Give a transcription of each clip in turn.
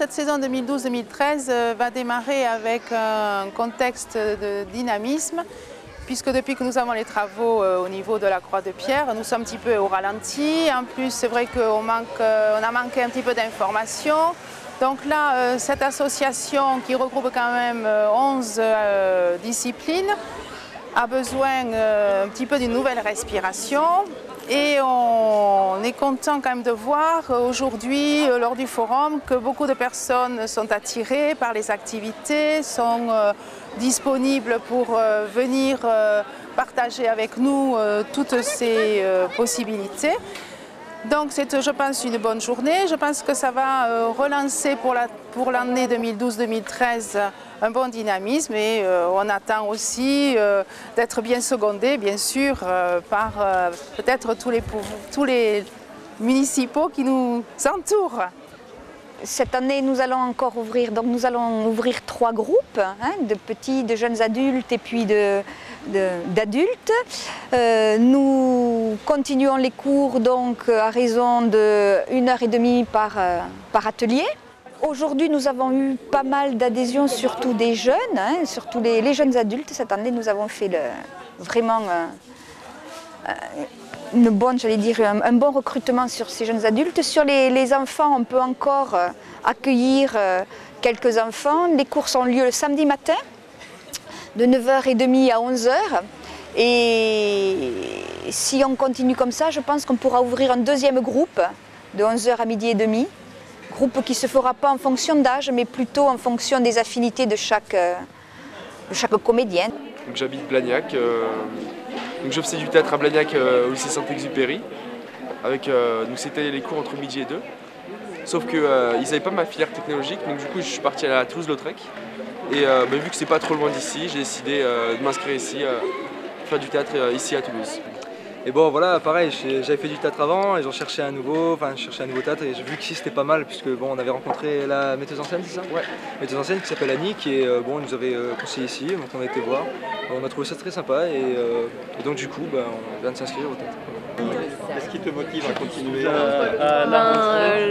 cette saison 2012-2013 va démarrer avec un contexte de dynamisme, puisque depuis que nous avons les travaux au niveau de la Croix de Pierre, nous sommes un petit peu au ralenti. En plus, c'est vrai qu'on a manqué un petit peu d'informations. Donc là, cette association qui regroupe quand même 11 disciplines a besoin un petit peu d'une nouvelle respiration. Et on est content quand même de voir aujourd'hui, lors du forum, que beaucoup de personnes sont attirées par les activités, sont disponibles pour venir partager avec nous toutes ces possibilités. Donc c'est, je pense, une bonne journée. Je pense que ça va relancer pour l'année 2012-2013 un bon dynamisme et on attend aussi d'être bien secondé, bien sûr, par peut-être tous les municipaux qui nous entourent. Cette année, nous allons encore ouvrir, donc nous allons ouvrir 3 groupes, de petits, de jeunes adultes et puis d'adultes. Nous continuons les cours donc à raison de 1h30 par atelier. Aujourd'hui, nous avons eu pas mal d'adhésions, surtout des jeunes, surtout les jeunes adultes. Cette année, nous avons fait vraiment un bon recrutement sur ces jeunes adultes. Sur les enfants, on peut encore accueillir quelques enfants. Les cours ont lieu le samedi matin, de 9h30 à 11h. Et si on continue comme ça, je pense qu'on pourra ouvrir un deuxième groupe de 11h à midi et demi. Groupe qui ne se fera pas en fonction d'âge, mais plutôt en fonction des affinités de chaque comédien. J'habite Blagnac. Donc je faisais du théâtre à Blagnac au lycée Saint-Exupéry. Donc c'était les cours entre midi et 2. Sauf qu'ils n'avaient pas ma filière technologique, donc du coup je suis parti à Toulouse-Lautrec. Et vu que c'est pas trop loin d'ici, j'ai décidé de m'inscrire ici, faire du théâtre ici à Toulouse. Et bon voilà, pareil, j'avais fait du théâtre avant et j'en cherchais un nouveau, théâtre et j'ai vu qu'ici c'était pas mal puisque bon, on avait rencontré la metteuse en scène, c'est ça? Ouais. Metteuse en scène qui s'appelle Annie, qui est bon, elle nous avait conseillé ici, donc on a été voir. On a trouvé ça très sympa et donc du coup on vient de s'inscrire au théâtre. Qu'est-ce qui te motive à continuer?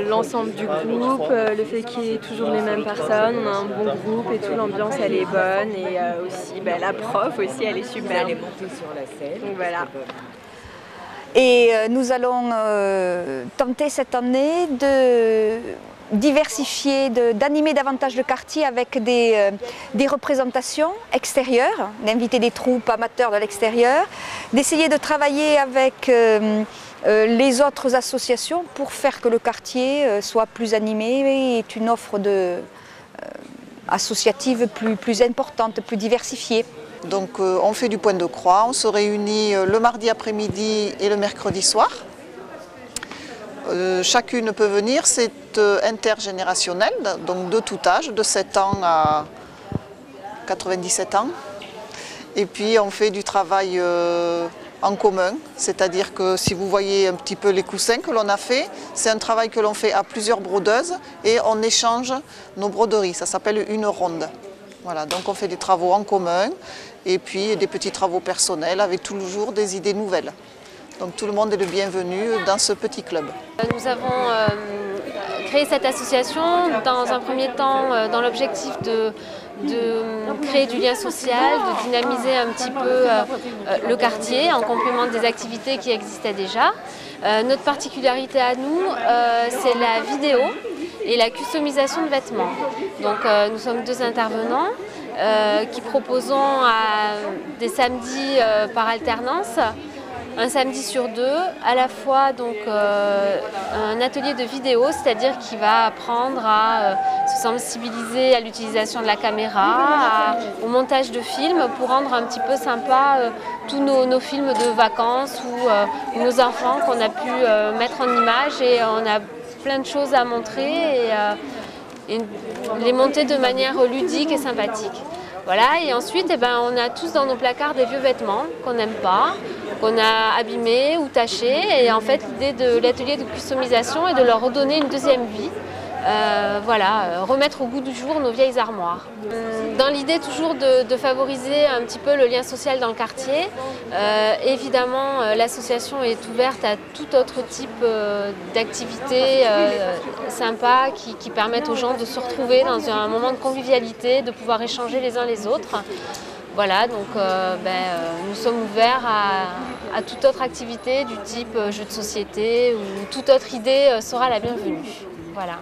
L'ensemble du groupe, le fait qu'il y ait toujours les mêmes personnes, on a un bon groupe et tout, l'ambiance elle est bonne et aussi la prof aussi elle est super. Elle est montée sur la scène. Donc voilà. Et nous allons tenter cette année de diversifier, d'animer davantage le quartier avec des représentations extérieures, d'inviter des troupes amateurs de l'extérieur, d'essayer de travailler avec les autres associations pour faire que le quartier soit plus animé et ait une offre associative plus importante, plus diversifiée. Donc on fait du point de croix, on se réunit le mardi après-midi et le mercredi soir. Chacune peut venir, c'est intergénérationnel, donc de tout âge, de 7 ans à 97 ans. Et puis on fait du travail en commun, c'est-à-dire que si vous voyez un petit peu les coussins que l'on a fait, c'est un travail que l'on fait à plusieurs brodeuses et on échange nos broderies, ça s'appelle une ronde. Voilà, donc on fait des travaux en commun et puis des petits travaux personnels avec toujours des idées nouvelles. Donc tout le monde est le bienvenu dans ce petit club. Nous avons créé cette association dans un premier temps dans l'objectif de créer du lien social, de dynamiser un petit peu le quartier en complément des activités qui existaient déjà. Notre particularité à nous, c'est la vidéo et la customisation de vêtements. Donc nous sommes 2 intervenants qui proposons des samedis par alternance, un samedi sur 2, à la fois donc, un atelier de vidéo, c'est-à-dire qui va apprendre à se sensibiliser à l'utilisation de la caméra, au montage de films pour rendre un petit peu sympa tous nos films de vacances ou nos enfants qu'on a pu mettre en image et on a plein de choses à montrer et les monter de manière ludique et sympathique. Voilà, et ensuite on a tous dans nos placards des vieux vêtements qu'on n'aime pas, qu'on a abîmés ou tachés. Et en fait l'idée de l'atelier de customisation est de leur redonner une deuxième vie voilà, remettre au goût du jour nos vieilles armoires. Dans l'idée toujours de favoriser un petit peu le lien social dans le quartier, évidemment l'association est ouverte à tout autre type d'activités sympas qui permettent aux gens de se retrouver dans un moment de convivialité, de pouvoir échanger les uns les autres. Voilà, donc nous sommes ouverts à toute autre activité du type jeu de société ou toute autre idée sera la bienvenue. Voilà.